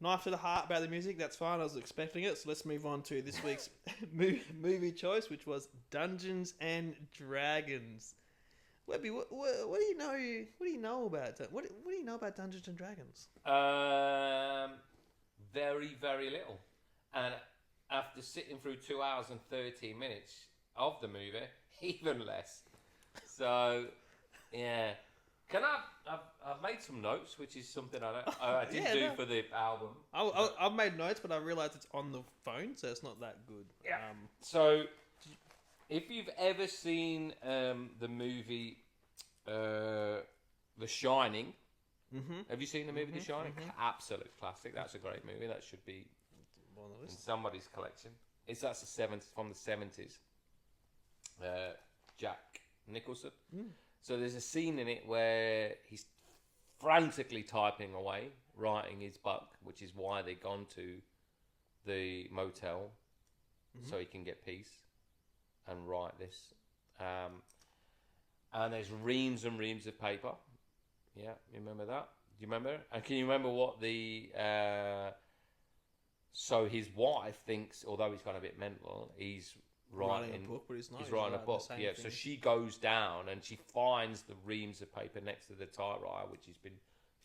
knife to the heart about the music. That's fine. I was expecting it. So let's move on to this week's movie choice, which was Dungeons and Dragons. Webby, what do you know? What do you know about it? What do you know about Dungeons and Dragons? Very, very little. And after sitting through 2 hours and 13 minutes of the movie, even less. So, yeah. I've made some notes, which is something I didn't do for the album. I've made notes, but I realised it's on the phone, so it's not that good. Yeah. So, if you've ever seen the movie The Shining, have you seen the movie The Shining? Absolute classic. That's a great movie. That should be in somebody's collection. That's from the 70s. Jack Nicholson. So there's a scene in it where he's frantically typing away, writing his book, which is why they've gone to the motel so he can get peace and write this. And there's reams and reams of paper. Yeah, you remember that? Do you remember? And can you remember what the... so his wife thinks, although he's gone a bit mental, he's writing a book, but he's not. He's writing a book, yeah. So she goes down and she finds the reams of paper next to the typewriter, which he's been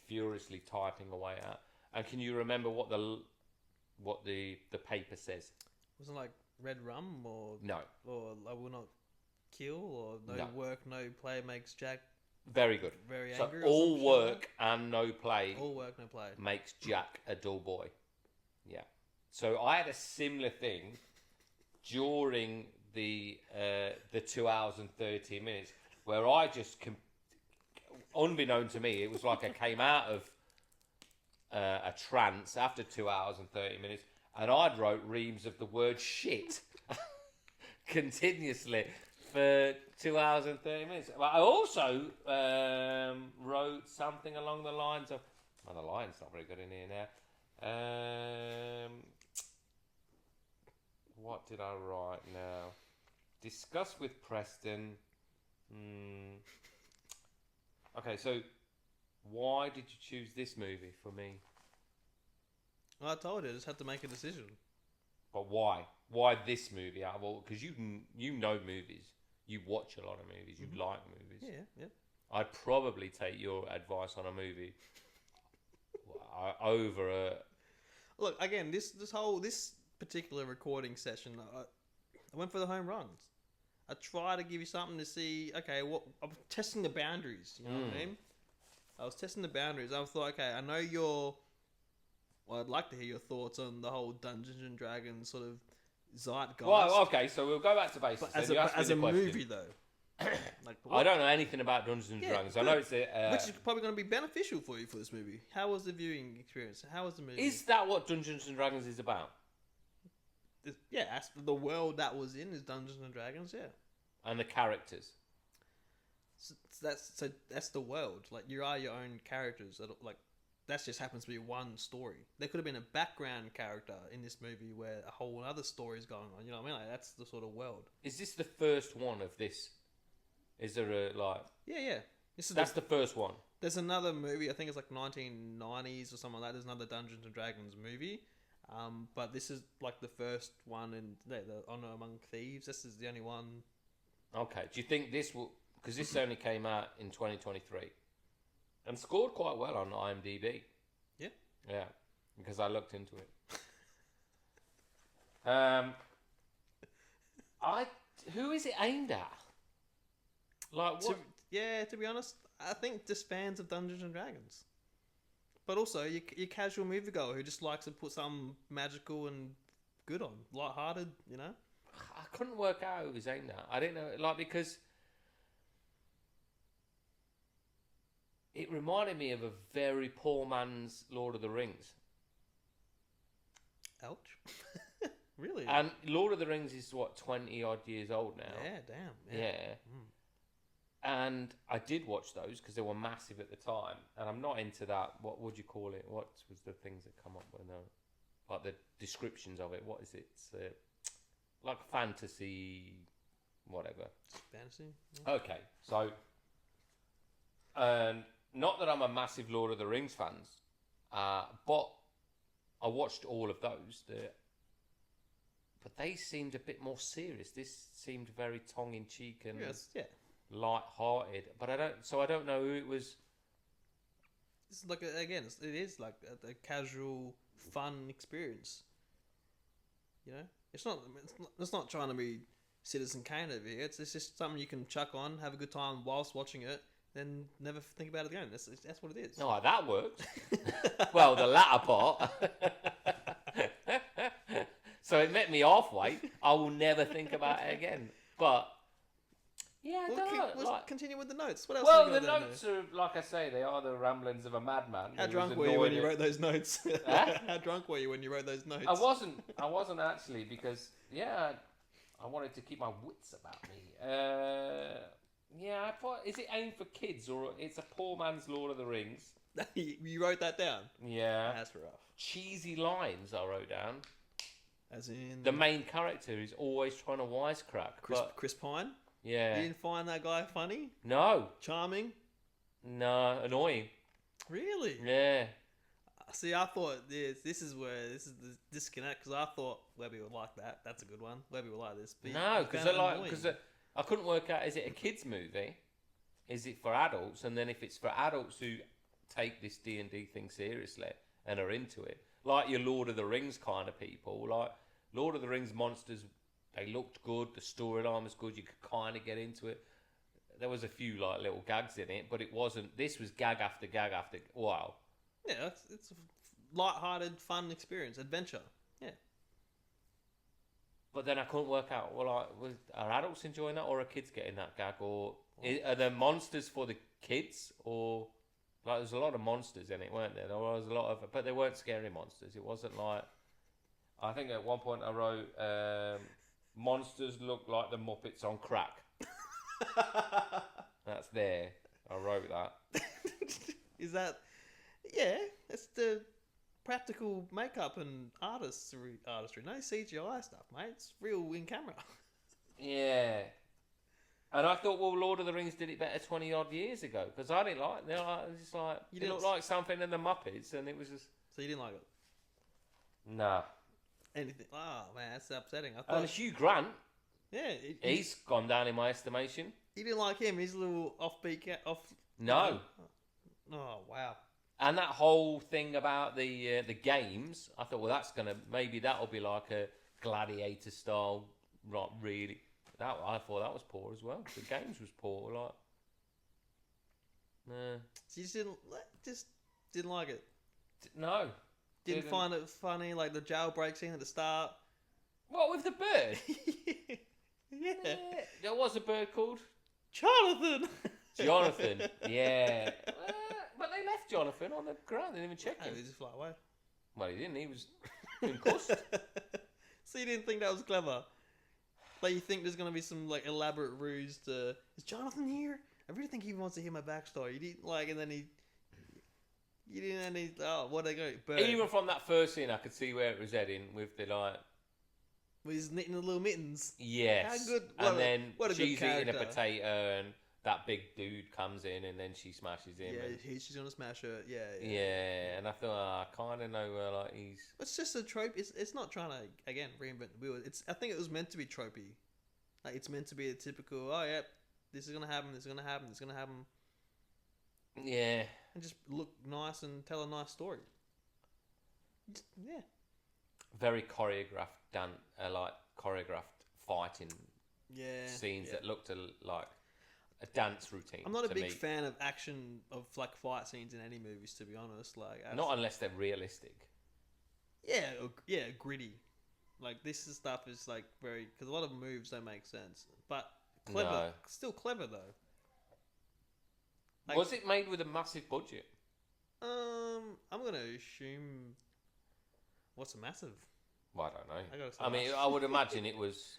furiously typing away at. And can you remember what the paper says? Wasn't it like red rum or no, or I will not kill or no work, no play makes Jack very good. Very so angry. All work and no play. All work, no play makes Jack a dull boy. Yeah. So I had a similar thing during the 2 hours and 13 minutes where I just, unbeknown to me, it was like I came out of a trance after 2 hours and 30 minutes and I'd wrote reams of the word shit continuously for 2 hours and 30 minutes. But I also wrote something along the lines of, well, the line's not very good in here now. What did I write now? Discuss with Preston. Okay, so why did you choose this movie for me? Well, I told you, I just had to make a decision. But why? Why this movie out of all? Because you know movies. You watch a lot of movies. You like movies. Yeah. I'd probably take your advice on a movie over a... Look, again, this particular recording session, I went for the home runs. I try to give you something to see. Okay, I'm testing the boundaries. You know what I mean? I was testing the boundaries. I thought, okay, I know I'd like to hear your thoughts on the whole Dungeons and Dragons sort of zeitgeist. Well, okay, so we'll go back to basics. But as a movie, though, I don't know anything about Dungeons and Dragons. I know it's which is probably going to be beneficial for you for this movie. How was the viewing experience? How was the movie? Is that what Dungeons and Dragons is about? Yeah, the world that was in is Dungeons and Dragons, yeah. And the characters. So that's the world. Like, you are your own characters. That just happens to be one story. There could have been a background character in this movie where a whole other story is going on. You know what I mean? Like, that's the sort of world. Is this the first one of this? Is there a Yeah. That's the first one. There's another movie. I think it's like 1990s or something like that. There's another Dungeons and Dragons movie. But this is like the first one in the Honor Among Thieves. This is the only one. Okay. Do you think this will... Because this only came out in 2023. And scored quite well on IMDb. Yeah. Yeah. Because I looked into it. Who is it aimed at? Like what? To be honest, I think just fans of Dungeons and Dragons. But also, your casual moviegoer who just likes to put something magical and good on. Lighthearted, you know? I couldn't work out who it was aimed at. I didn't know, because it reminded me of a very poor man's Lord of the Rings. Ouch. Really? And Lord of the Rings is, 20 odd years old now? Yeah, damn. Yeah. And I did watch those because they were massive at the time. And I'm not into that. What would you call it? What was the things that come up with like the descriptions of it? What is it? It's like fantasy, whatever. Fantasy? Yeah. Okay. So, not that I'm a massive Lord of the Rings fans, but I watched all of those. But they seemed a bit more serious. This seemed very tongue in cheek and light-hearted. But I don't know who it was. It's like it is like a casual, fun experience. You know, it's not trying to be Citizen Kane over here. It's just something you can chuck on, have a good time whilst watching it, then never think about it again. That's what it is. No, that works. Well, the latter part. So it met me halfway. I will never think about it again. But yeah, Let's continue with the notes. What else? Well, the notes are, like I say, they are the ramblings of a madman. How drunk were you when you wrote those notes? Huh? How drunk were you when you wrote those notes? I wasn't actually, because I wanted to keep my wits about me. I thought, is it aimed for kids or it's a poor man's Lord of the Rings? You wrote that down? Yeah. That's rough. Cheesy lines I wrote down. As in the main character is always trying to wisecrack. Chris Pine? Yeah. You didn't find that guy funny? No. Charming? No. Annoying. Really? Yeah. See, I thought this is the disconnect, because I thought Webby would like that. That's a good one. Webby would like this. But no, because I couldn't work out, is it a kids movie? Is it for adults? And then if it's for adults who take this D&D thing seriously and are into it, like your Lord of the Rings kind of people, like Lord of the Rings monsters, they looked good, the storyline was good, you could kind of get into it. There was a few like little gags in it, but it wasn't. This was gag after gag after. Wow. Yeah, it's a light-hearted, fun experience, adventure. Yeah. But then I couldn't work out. Well, are adults enjoying that, or are kids getting that gag, or are there monsters for the kids, or like there's a lot of monsters in it, weren't there? There was a lot of, but they weren't scary monsters. It wasn't like. I think at one point I wrote. Monsters look like the Muppets on crack. That's there. I wrote that. Is that? Yeah, it's the practical makeup and artistry. No CGI stuff, mate. It's real in camera. Yeah. And I thought, well, Lord of the Rings did it better 20 odd years ago, because I didn't like. It's like it looked like something in the Muppets, and it was just. So you didn't like it? Nah. Anything? Oh man, that's upsetting. I thought. And Hugh Grant. Yeah, he's gone down in my estimation. You didn't like him? He's a little offbeat off. No. Oh wow. And that whole thing about the games, I thought, well, maybe that'll be like a gladiator style, right? Really, I thought that was poor as well. The games was poor, like. Nah. So you just didn't like it. No. Didn't find it funny, like the jailbreak scene at the start. What, with the bird? Yeah. There was a bird called Jonathan. Jonathan. Yeah. But they left Jonathan on the ground. They didn't even check him. He just fly away. Well, he didn't. He was concussed. So you didn't think that was clever? Like, you think there's going to be some like elaborate ruse to... Is Jonathan here? I really think he wants to hear my backstory. You didn't like... And then he... You didn't... And he... Oh, what'd they go? Bird. Even from that first scene, I could see where it was heading with the like... With his knitting the little mittens. Yes. How good... And then she's eating a potato and that big dude comes in and then she smashes him. Yeah, she's going to smash her. Yeah. Yeah, and I thought, I kind of know where like he's... It's just a trope. It's not trying to, again, reinvent the wheel. I think it was meant to be tropey. Like, it's meant to be a typical, oh, yeah, this is going to happen, this is going to happen, this is going to happen. Yeah. And just look nice and tell a nice story. Yeah. Very choreographed, choreographed fighting scenes that looked like a dance routine. I'm not a big fan of action, of like fight scenes in any movies, to be honest. Like, not unless they're realistic. Yeah, gritty. Like, this stuff is like very, because a lot of moves don't make sense, but clever. No. Still clever though. Like, was it made with a massive budget? I'm gonna assume. What's a massive? Well, I don't know. I mean, I would imagine it was.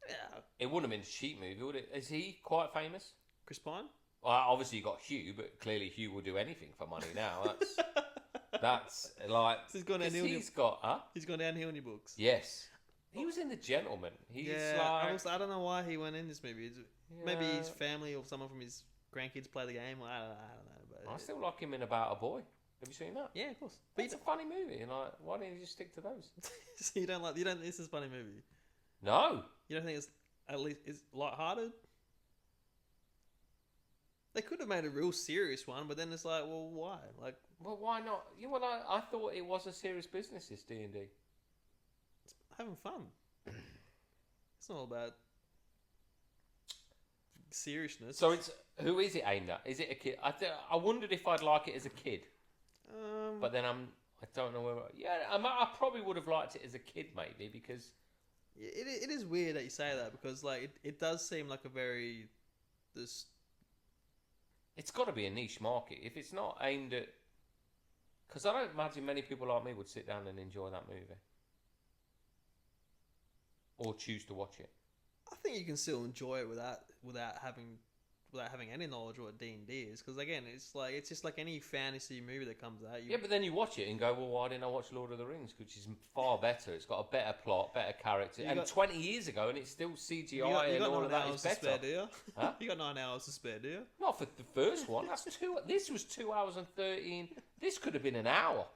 Yeah. It wouldn't have been a cheap movie, would it? Is he quite famous? Chris Pine? Well, obviously you got Hugh, but clearly Hugh will do anything for money now. That's like. So he's gone downhill. He's got. Huh? He's gone downhill in your books. Yes. He was in The Gentleman. He's like. I don't know why he went in this movie. Maybe his family or someone from his grandkids play the game. I don't know. But I still like him in About a Boy. Have you seen that? Yeah, of course. But it's a funny movie, and like, why don't you just stick to those? So you don't like? You don't? This is a funny movie. No. You don't think it's at least is lighthearted? They could have made a real serious one, but then it's like, well, why? Like, Well, why not? You know, I thought it was a serious business. This D&D. it's having fun. It's not all about seriousness. So it's who is it aimed at? Is it a kid? I wondered if I'd like it as a kid, but then I don't know where. I probably would have liked it as a kid maybe because it is weird that you say that because like it does seem like a very this. it's got to be a niche market. If it's not aimed at, because I don't imagine many people like me would sit down and enjoy that movie or choose to watch it. I think you can still enjoy it without having any knowledge of what D&D is, because again, it's just like any fantasy movie that comes out. Yeah, but then you watch it and go, well, why didn't I watch Lord of the Rings? Which is far better. It's got a better plot, better character, and 20 years ago, and it's still CGI and all of that is better. Spare, do you? Huh? You got 9 hours to spare, do you? Not for the first one. That's two. This was 2 hours and 13. This could have been an hour,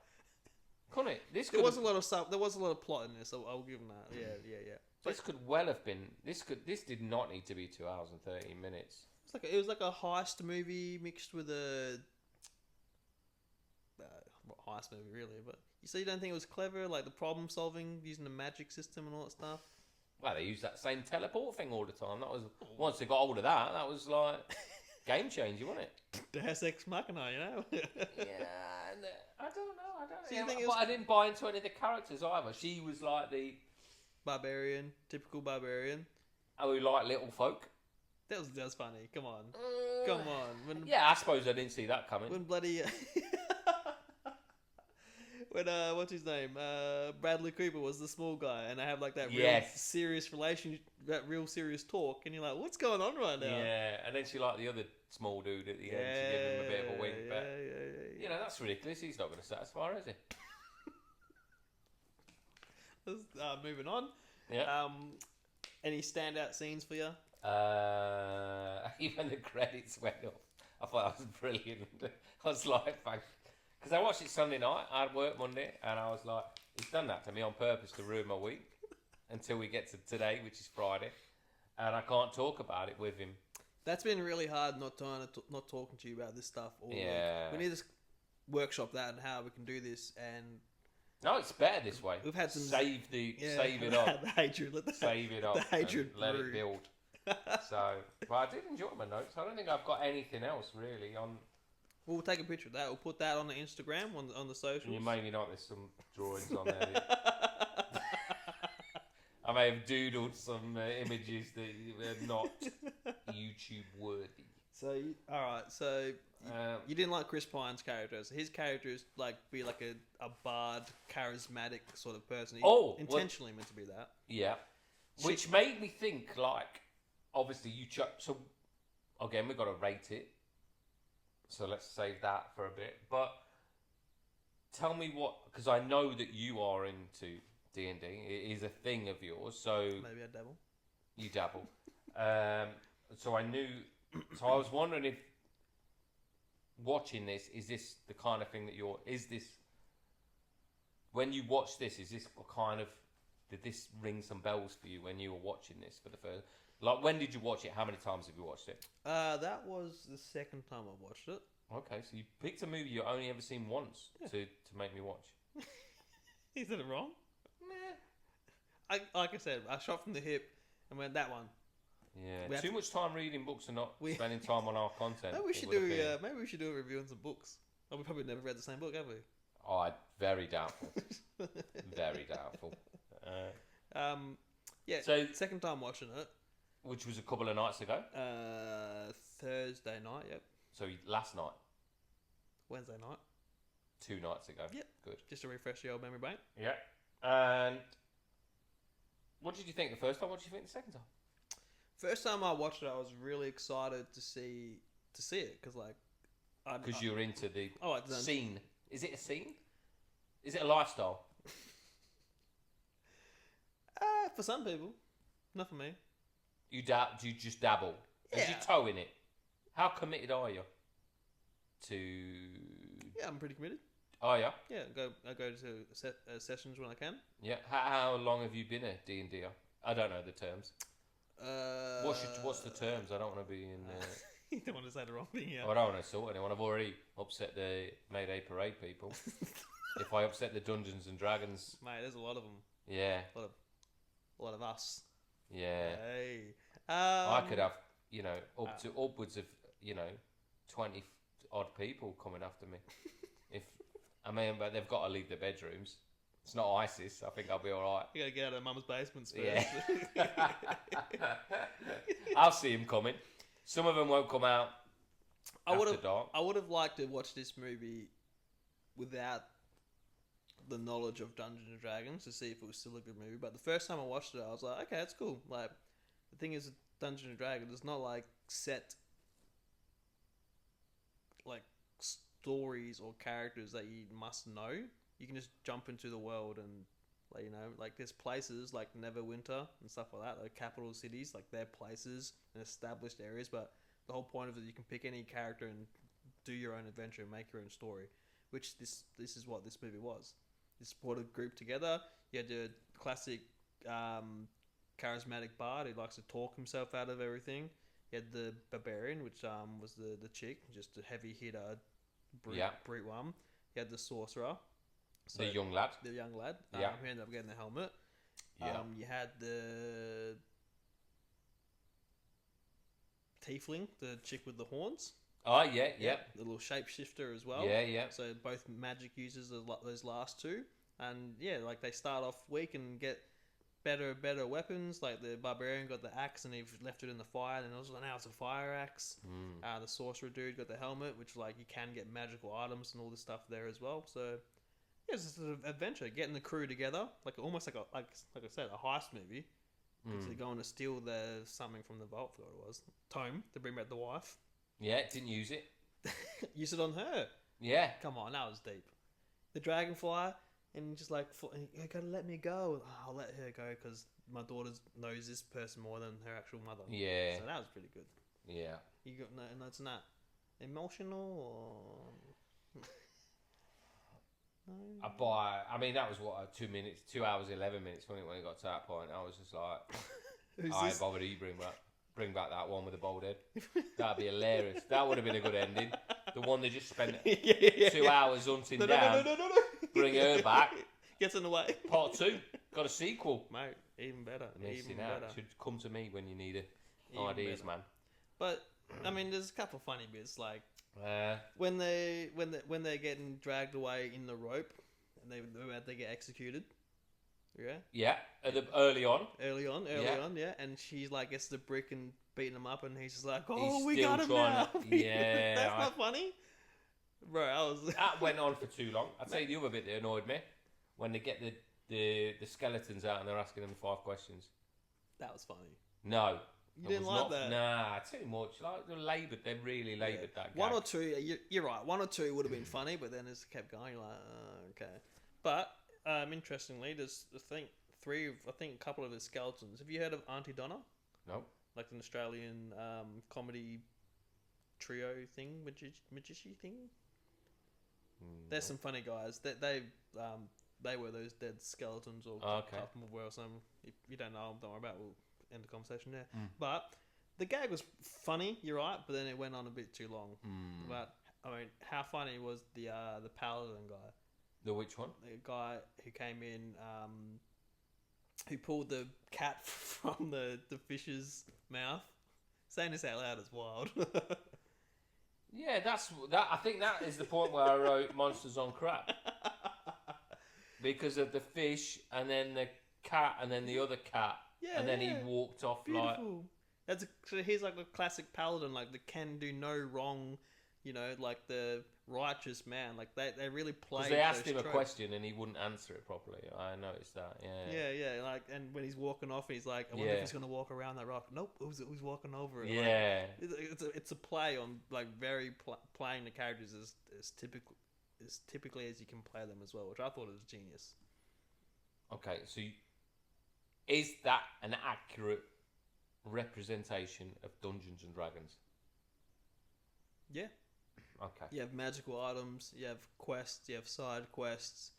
couldn't it? There was a lot of stuff. There was a lot of plot in this. I'll give them that. Yeah. This could well have been. This did not need to be 2 hours and 13 minutes. It was like a heist movie mixed with a heist movie, really. But you don't think it was clever, like the problem solving using the magic system and all that stuff? Well, they used that same teleport thing all the time. That was once they got hold of that. That was like game changer, wasn't it? Deus Ex Machina, you know. Yeah, I don't know. So you think but I didn't buy into any of the characters either. She was like the barbarian, typical barbarian. Oh, we like little folk. That was funny. Come on. Yeah, I suppose I didn't see that coming. When bloody when what's his name? Bradley Cooper was the small guy, and I have like that real serious relation, that real serious talk, and you're like, what's going on right now? Yeah, and then she liked the other small dude at the end to give him a bit of a wink. But you know, that's ridiculous. He's not going to satisfy her, is he? Moving on. Yeah. Any standout scenes for you? Even the credits went off. I thought that was brilliant. I was like, because I watched it Sunday night. I had work Monday, and I was like, he's done that to me on purpose to ruin my week until we get to today, which is Friday, and I can't talk about it with him. That's been really hard not talking to you about this stuff. Yeah. We need to workshop that and how we can do this. And no, it's better this way. We've had some save it up. The hatred. Save it up. The hatred. Let it build. So, but I did enjoy my notes. I don't think I've got anything else really on. We'll take a picture of that. We'll put that on the Instagram, on the socials. You maybe not. There's some drawings on there. I may have doodled some images that are not YouTube worthy. So, alright. So, you didn't like Chris Pine's character. So his character is be like a bard, charismatic sort of person. He's intentionally meant to be that. Yeah. Which made me think, like, obviously you so again, we've got to rate it. So let's save that for a bit. But tell me because I know that you are into D&D. It is a thing of yours. So maybe I dabble. You dabble. So I knew. So I was wondering if watching this, is this the kind of thing that when you watch this, is this kind of, did this ring some bells for you when you were watching this for the first? Like, when did you watch it? How many times have you watched it? That was the second time I watched it. Okay, so you picked a movie you only ever seen once to make me watch. Is it wrong? Nah. Like I said, I shot from the hip and went that one. Yeah, too much time reading books and not spending time on our content. Maybe we should do a review on some books. Oh, we probably never read the same book, have we? Oh, very doubtful. Very doubtful. Yeah. So second time watching it, which was a couple of nights ago. Thursday night. Yep. So last night. Wednesday night. 2 nights ago. Yep. Good. Just to refresh the old memory bank. Yeah. And what did you think the first time? What did you think the second time? First time I watched it, I was really excited to see it because you're into the scene. Is it a scene? Is it a lifestyle? For some people, not for me. Do you just dabble? Yeah. Is your toe in it? How committed are you to? Yeah, I'm pretty committed. Oh yeah. Yeah, I go to sessions when I can. Yeah. How long have you been a D&D? I don't know the terms. What's the terms? I don't want to be in. You don't want to say the wrong thing, yeah. I don't want to sort anyone. I've already upset the Mayday parade people. If I upset the Dungeons and Dragons, Mate, there's a lot of them. yeah, A lot of us. yeah, Hey. I could have upwards of 20 odd people coming after me. But they've got to leave their bedrooms. It's not ISIS. I think I'll be all right. You gotta get out of mum's basement first. Yeah. I'll see him coming. Some of them won't come out after dark. I would have liked to watch this movie without the knowledge of Dungeons and Dragons to see if it was still a good movie. But the first time I watched it, I was like, okay, that's cool. Like, the thing is, Dungeons and Dragons, it's not like set like stories or characters that you must know. You can just jump into the world and, like there's places like Neverwinter and stuff like that, like capital cities, like they're places and established areas. But the whole point of it, you can pick any character and do your own adventure and make your own story. Which this is what this movie was. This brought a group together. You had the classic charismatic bard who likes to talk himself out of everything. You had the barbarian, which was the chick, just a heavy hitter, brute one. You had the sorcerer. So, the young lad. Who ended up getting the helmet. Yeah. You had the tiefling, the chick with the horns. Oh, yeah. The little shapeshifter as well. Yeah. So both magic users, those last two. And yeah, like they start off weak and get better weapons. Like the barbarian got the axe and he left it in the fire, and now it's a fire axe. The sorcerer dude got the helmet, which like you can get magical items and all this stuff there as well. So yeah, it's just an adventure, getting the crew together, like almost like I said, a heist movie. Because they're going to steal something from the vault. I forgot what it was. Tome to bring back the wife. Yeah, didn't use it. Use it on her. Yeah. Come on, that was deep. The dragonfly, and just like, you gotta let me go. Oh, I'll let her go because my daughter knows this person more than her actual mother. Yeah. So that was pretty good. Yeah. You got no, it's not emotional or. No. I mean, that was what 2 minutes, 2 hours 11 minutes when it got to that point. I was just like, I ain't bothered. You bring back that one with the bald head. That'd be hilarious. That would have been a good ending. The one they just spent 2 hours hunting down. No. Bring her back. Gets in the way. Part 2. Got a sequel. Mate, even better. Missing out. Should come to me when you need ideas, man. But I mean, there's a couple of funny bits like when they're getting dragged away in the rope and they're about to get executed. Yeah. Yeah. Early on. Yeah. And she's like gets the brick and beating him up, and he's just like, "Oh, he's we still got him now." Yeah. That's not funny, bro. That went on for too long. I'd say the other bit that annoyed me when they get the skeletons out and they're asking them 5 questions. That was funny. No. You didn't like that? Nah, too much. Like they really laboured that. One gag. or two, you're right. 1 or 2 would have been funny, but then as it kept going, you're like, okay. But interestingly, there's a couple of the skeletons. Have you heard of Auntie Donna? No. Like an Australian comedy trio thing, magician thing. There's some funny guys. They were those dead skeletons or couple of or something. If you don't know, don't worry about it. We'll end the conversation there. But the gag was funny, you're right, but then it went on a bit too long. But I mean, how funny was the paladin guy? The which one? The guy who came in, who pulled the cat from the fish's mouth. Saying this out loud is wild. Yeah, I think that is the point where I wrote Monsters on Crap. Because of the fish, and then the cat, and then the other cat, and then he walked off. Beautiful. He's like a classic paladin, like the can do no wrong, like the righteous man. Like they really play. Because they asked him a question and he wouldn't answer it properly. I noticed that. Yeah. Yeah. Like, and when he's walking off, he's like, I wonder if he's gonna walk around that rock. Nope, who's walking over it. Yeah. Like, it's a play on like very playing the characters as typically as you can play them as well, which I thought was genius. Okay, so is that an accurate representation of Dungeons and Dragons? Yeah. Okay. You have magical items. You have quests. You have side quests.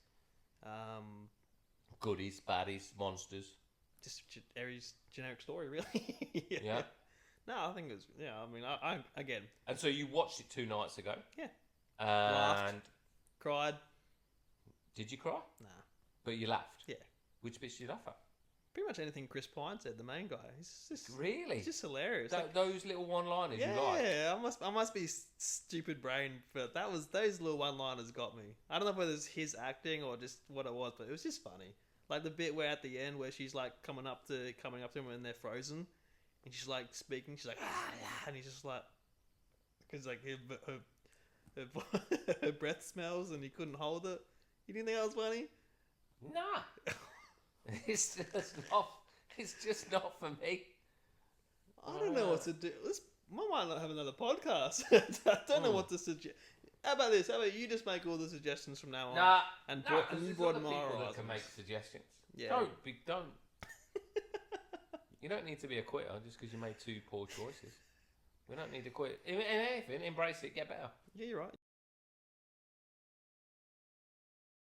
Goodies, baddies, monsters. Just every generic story, really. Yeah. No, I think it was. Yeah, I mean, I again. And so you watched it 2 nights ago. Yeah. And Laughed. Cried. Did you cry? Nah. But you laughed. Yeah. Which bits did you laugh at? Pretty much anything Chris Pine said, the main guy. He's just Really? He's just hilarious. Those little one-liners yeah, you like. Yeah, I must be stupid brain, but those little one-liners got me. I don't know whether it's his acting or just what it was, but it was just funny. Like the bit where at the end where she's like coming up to him when they're frozen, and she's like speaking. She's like and he's just like, because like her breath smells and he couldn't hold it. You didn't think that was funny? Nah. It's just not for me. I don't know what to do. I might not have another podcast. I don't know what to suggest. How about this? How about you just make all the suggestions from now on? And you broaden my people that horizons. can make suggestions. Yeah. Don't. You don't need to be a quitter just because you made 2 poor choices. We don't need to quit. In anything, embrace it, get better. Yeah, you're right.